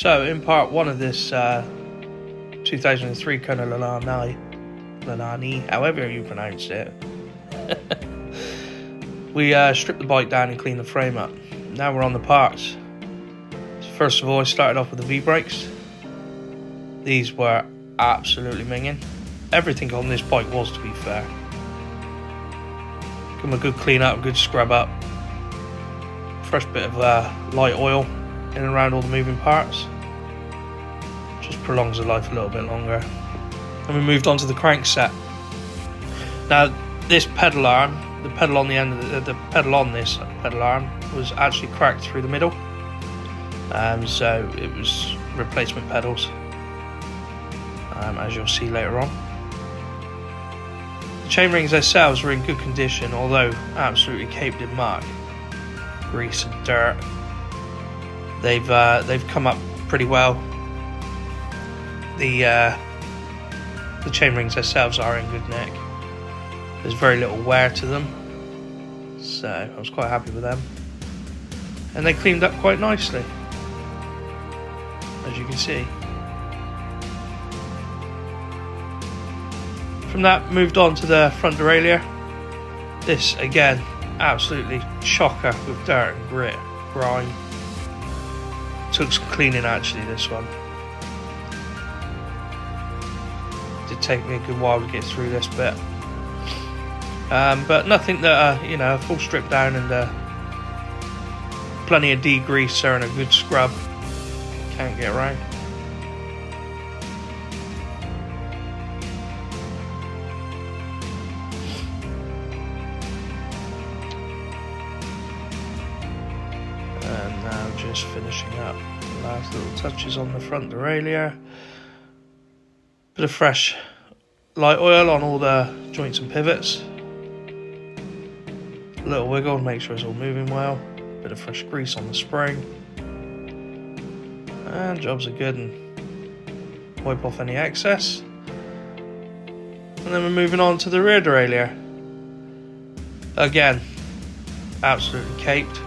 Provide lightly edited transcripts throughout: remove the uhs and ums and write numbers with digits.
So in part one of this 2003 Kona Lana'i, however you pronounce it, we stripped the bike down and cleaned the frame up. Now we're on the parts. So first of all, I started off with the V-brakes. These were absolutely minging. Everything on this bike was, to be fair. Give them a good clean up, a good scrub up. Fresh bit of light oil in and around all the moving parts. Just prolongs the life a little bit longer. And we moved on to the crankset. Now this pedal arm, the pedal on the end of the pedal on this pedal arm was actually cracked through the middle. So it was replacement pedals, as you'll see later on. The chainrings themselves were in good condition, although absolutely caked in muck, grease and dirt. They've come up pretty well. The chainrings themselves are in good nick. There's very little wear to them, so I was quite happy with them. And they cleaned up quite nicely, as you can see. From that, moved on to the front derailleur. This again, absolutely chocker with dirt and grit, grime. Took some cleaning actually, this one. Did take me a good while to get through this bit. But nothing that, a full strip down and plenty of degreaser and a good scrub can't get right. And now just finishing up the last little touches on the front derailleur. Bit of fresh light oil on all the joints and pivots. A little wiggle to make sure it's all moving well. Bit of fresh grease on the spring. And jobs are good, and wipe off any excess. And then we're moving on to the rear derailleur. Again, absolutely caked.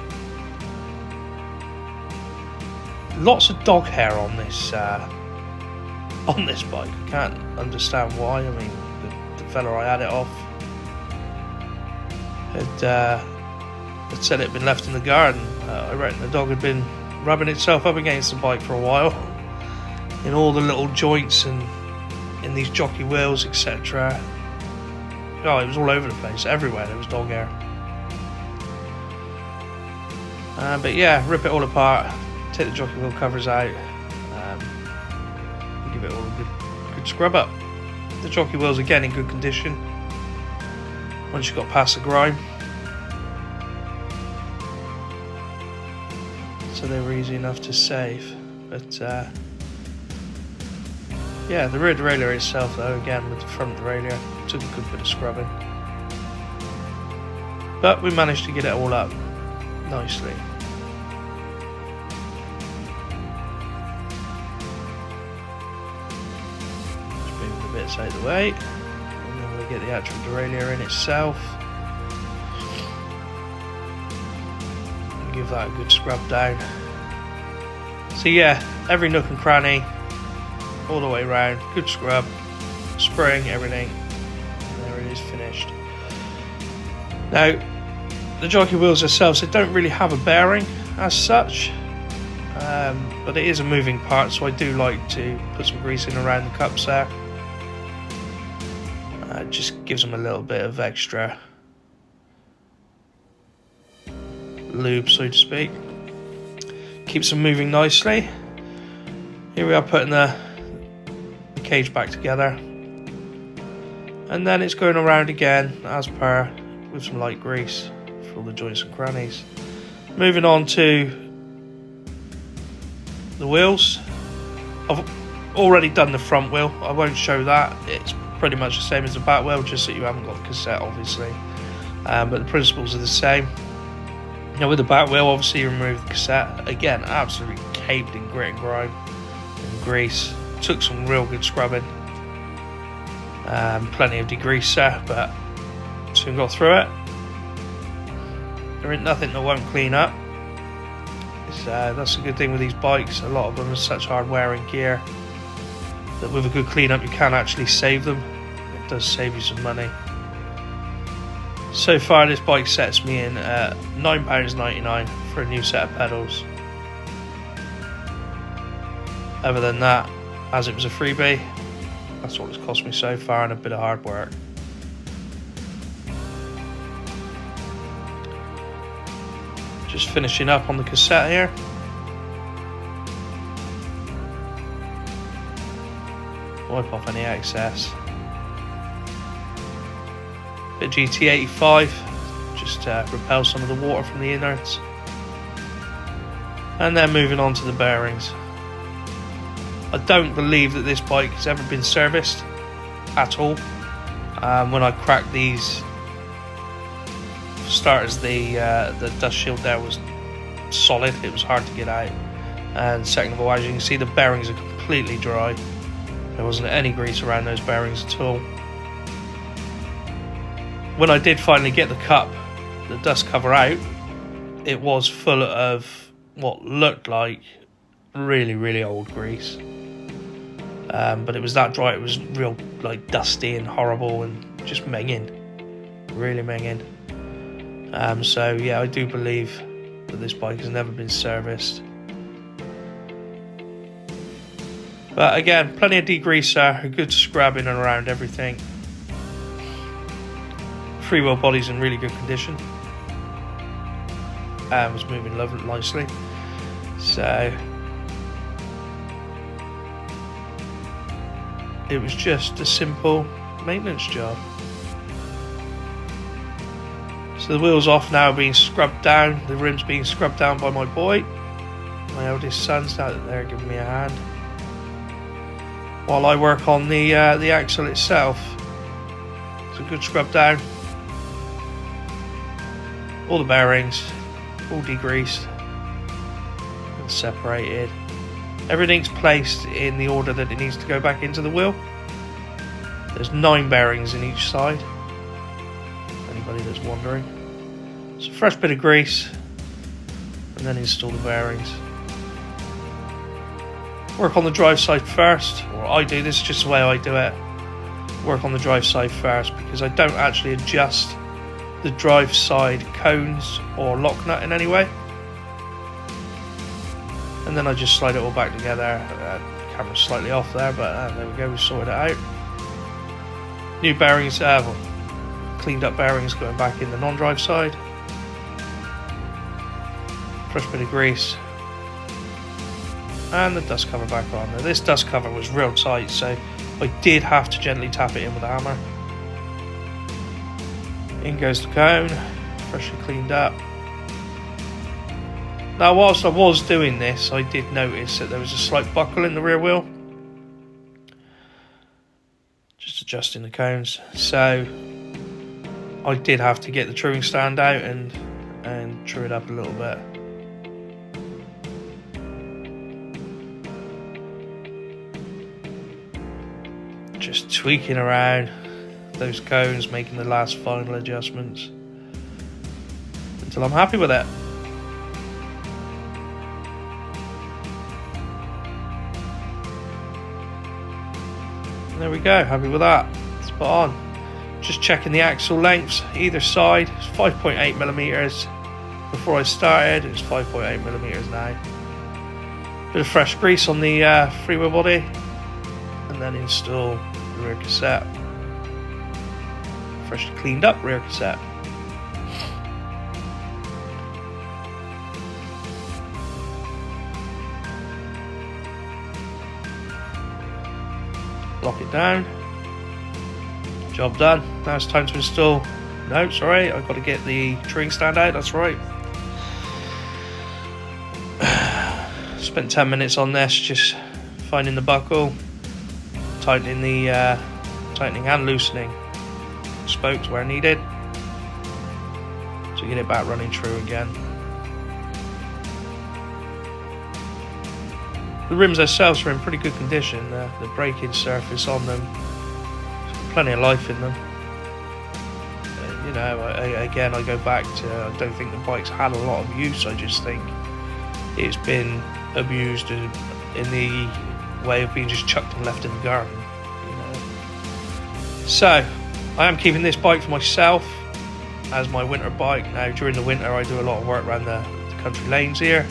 Lots of dog hair on this bike. I can't understand why. I mean, the fella I had it off had said it had been left in the garden. I reckon the dog had been rubbing itself up against the bike for a while, in all the little joints and in these jockey wheels, etc. Oh, it was all over the place. Everywhere there was dog hair. But yeah, rip it all apart, take the jockey wheel covers out, give it all a good scrub up. The jockey wheels again in good condition once you got past the grime, so they were easy enough to save. But yeah, the rear derailleur itself though, again with the front derailleur, took a good bit of scrubbing, but we managed to get it all up nicely. Bits out of the way, and then we'll get the actual derailleur in itself and give that a good scrub down. So yeah, every nook and cranny all the way around, good scrub, spring, everything, and there it is, finished. Now the jockey wheels themselves, they don't really have a bearing as such, but it is a moving part, so I do like to put some grease in around the cups there. It just gives them a little bit of extra lube, so to speak. Keeps them moving nicely. Here we are putting the cage back together. And then it's going around again, as per, with some light grease for all the joints and crannies. Moving on to the wheels. I've already done the front wheel. I won't show that. It's pretty much the same as the back wheel, just that you haven't got the cassette obviously, but the principles are the same. Now with the back wheel, obviously you remove the cassette. Again, absolutely caked in grit and grime and grease. Took some real good scrubbing, plenty of degreaser, but soon got through it. There ain't nothing that won't clean up. So that's a good thing with these bikes. A lot of them are such hard wearing gear that with a good cleanup you can actually save them. It does save you some money. So far this bike sets me in at £9.99 for a new set of pedals. Other than that, as it was a freebie, that's what it's cost me so far and a bit of hard work. Just finishing up on the cassette here. Wipe off any excess. Bit of GT85, just to repel some of the water from the innards. And then moving on to the bearings. I don't believe that this bike has ever been serviced at all. When I cracked these, for starters, the dust shield there was solid. It was hard to get out. And second of all, as you can see, the bearings are completely dry. There wasn't any grease around those bearings at all. When I did finally get the dust cover out, it was full of what looked like really old grease. But it was that dry, it was real like dusty and horrible and just minging. Really minging. So yeah, I do believe that this bike has never been serviced. But again, plenty of degreaser, a good scrubbing around everything. Freewheel body's in really good condition. Was moving lovely, nicely. So it was just a simple maintenance job. So the wheel's off now, being scrubbed down. The rim's being scrubbed down by my boy. My eldest son's out there giving me a hand, while I work on the axle itself. It's a good scrub down. All the bearings, all degreased and separated. Everything's placed in the order that it needs to go back into the wheel. There's 9 bearings in each side, anybody that's wondering. So fresh bit of grease, and then install the bearings. Work on the drive side first, or I do, this is just the way I do it. Work on the drive side first, because I don't actually adjust the drive side cones or lock nut in any way. And then I just slide it all back together. Camera's slightly off there, but there we go, we sorted it out. New bearings, cleaned up bearings going back in the non-drive side. Fresh bit of grease. And the dust cover back on. Now this dust cover was real tight, so I did have to gently tap it in with a hammer. In goes the cone, freshly cleaned up. Now whilst I was doing this, I did notice that there was a slight buckle in the rear wheel. Just adjusting the cones. So I did have to get the truing stand out and true it up a little bit. Just tweaking around those cones, making the last final adjustments until I'm happy with it. And there we go, happy with that. Spot on. Just checking the axle lengths either side. It's 5.8mm. Before I started, it's 5.8mm now. Bit of fresh grease on the freewheel body, and then install the rear cassette. Freshly cleaned up rear cassette. Lock it down. Job done. Now it's time to install. No, sorry, I've got to get the truing stand out, that's right. Spent 10 minutes on this, just finding the buckle, tightening and loosening spokes where needed to get it back running true again. The rims themselves are in pretty good condition. The braking surface on them, plenty of life in them. You know, again, I go back to, I don't think the bike's had a lot of use. I just think it's been abused in the way of being just chucked and left in the garden, you know. So I am keeping this bike for myself as my winter bike. Now during the winter I do a lot of work around the country lanes here,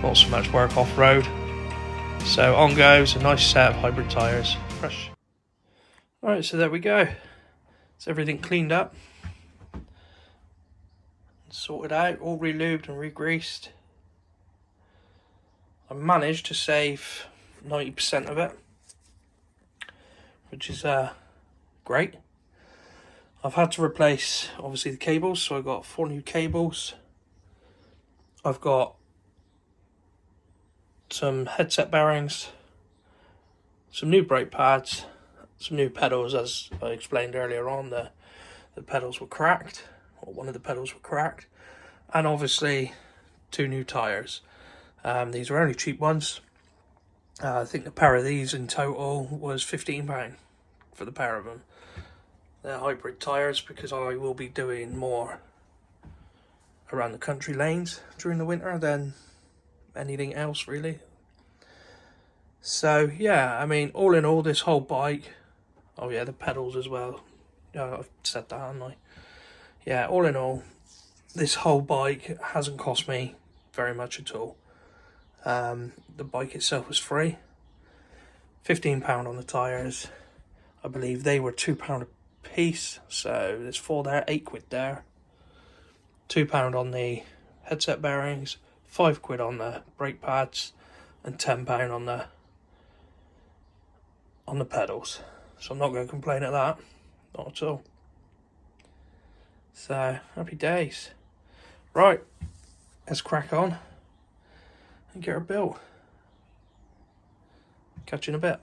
not so much work off-road. So on goes a nice set of hybrid tyres, fresh. Alright, so there we go. It's everything cleaned up, sorted out, all re-lubed and re-greased. I managed to save 90% of it, which is great. I've had to replace obviously the cables, so I got 4 new cables. I've got some headset bearings, some new brake pads, some new pedals. As I explained earlier on, the pedals were cracked, or one of the pedals were cracked, and obviously 2 new tyres. These were only cheap ones. I think the pair of these in total was £15 for the pair of them. They're hybrid tyres because I will be doing more around the country lanes during the winter than anything else really. So yeah, I mean, all in all, this whole bike, oh yeah, the pedals as well, I've said that, haven't I? Yeah, all in all, this whole bike hasn't cost me very much at all. The bike itself was free. £15 on the tyres. I believe they were £2 a piece, so there's 4 there, £8 there. £2 on the headset bearings, £5 on the brake pads, and £10 on the pedals. So I'm not going to complain at that, not at all. So happy days. Right, let's crack on and get her built. Catch you in a bit.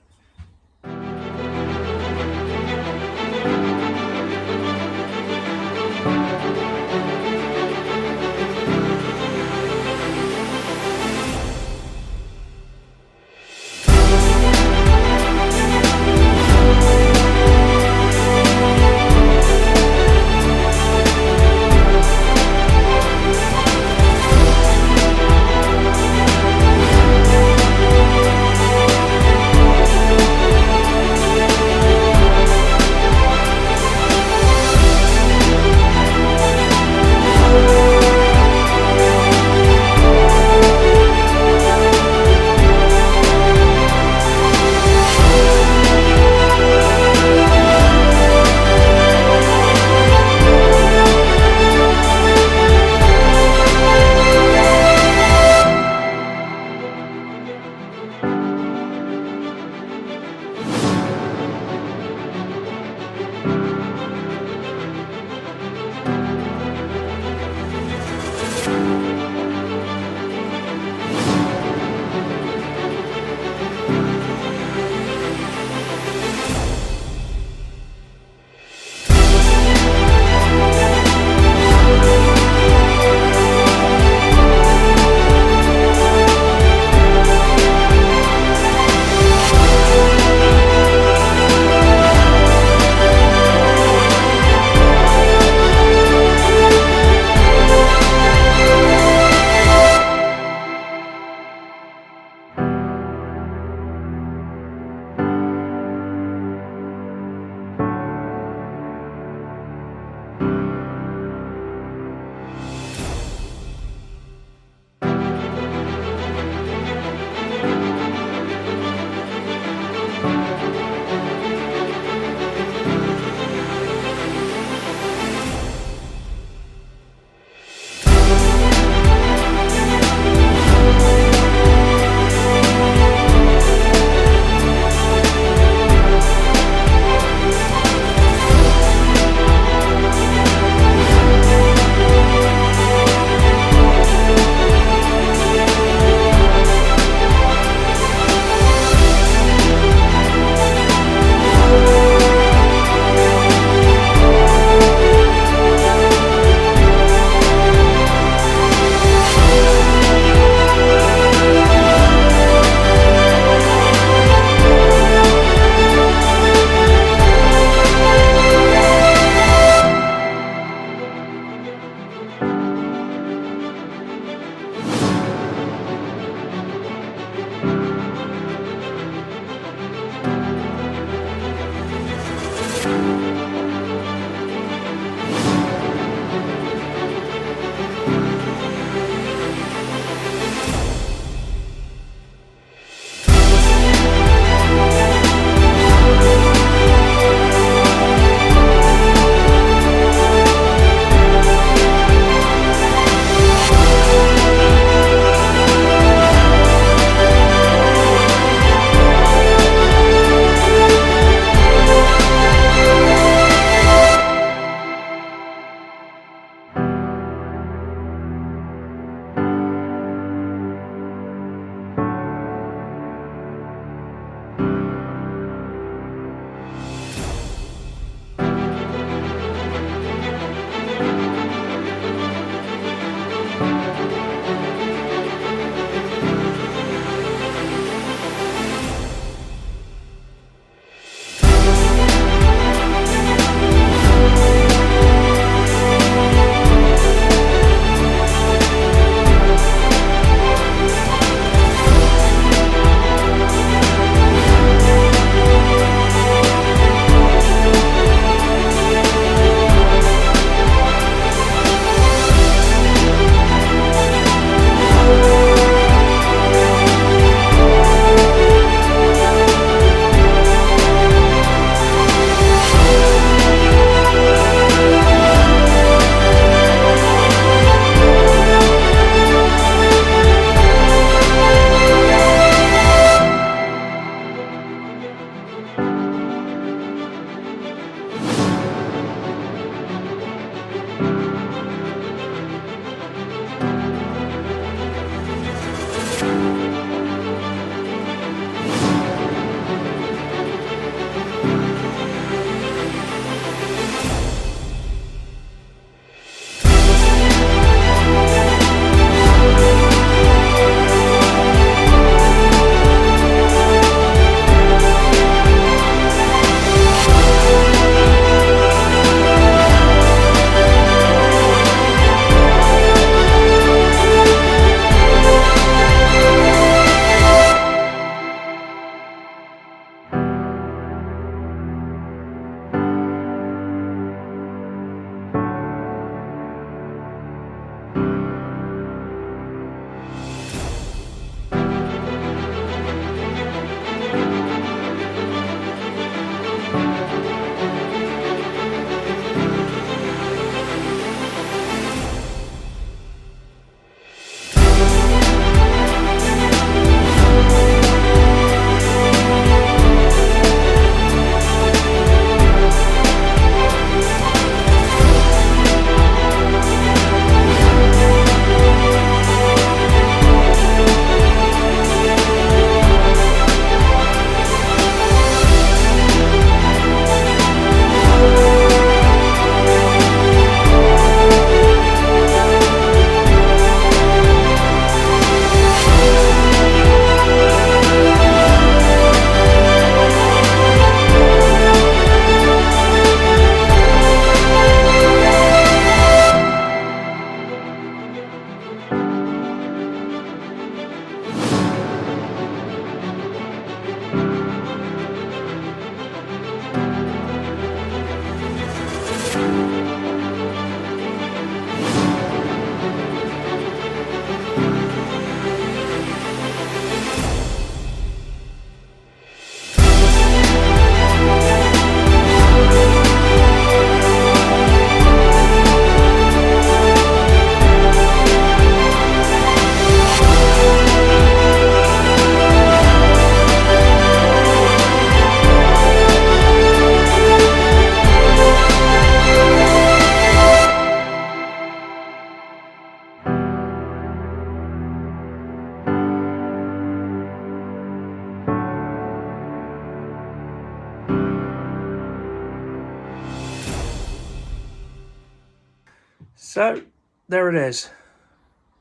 So there it is,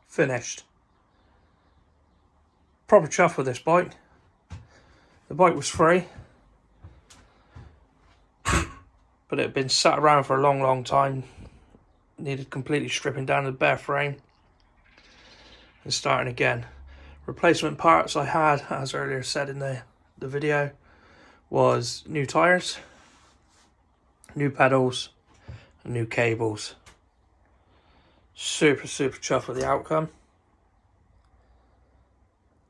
finished. Proper chuffed with this bike. The bike was free, but it had been sat around for a long time. Needed completely stripping down the bare frame and starting again. Replacement parts I had, as earlier said in the video, was new tyres, new pedals, and new cables. Super chuffed with the outcome.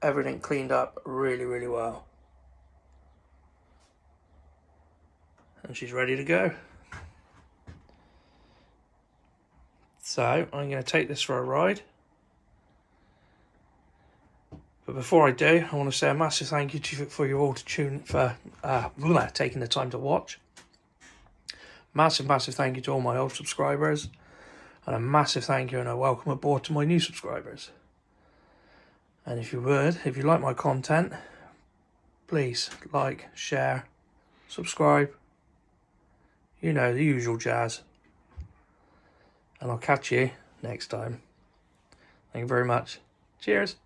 Everything cleaned up really well. And she's ready to go. So I'm going to take this for a ride. But before I do, I want to say a massive thank you for you all to tune for taking the time to watch. Massive thank you to all my old subscribers, and a massive thank you and a welcome aboard to my new subscribers. And if you like my content, please like, share, subscribe, you know, the usual jazz. And I'll catch you next time. Thank you very much. Cheers.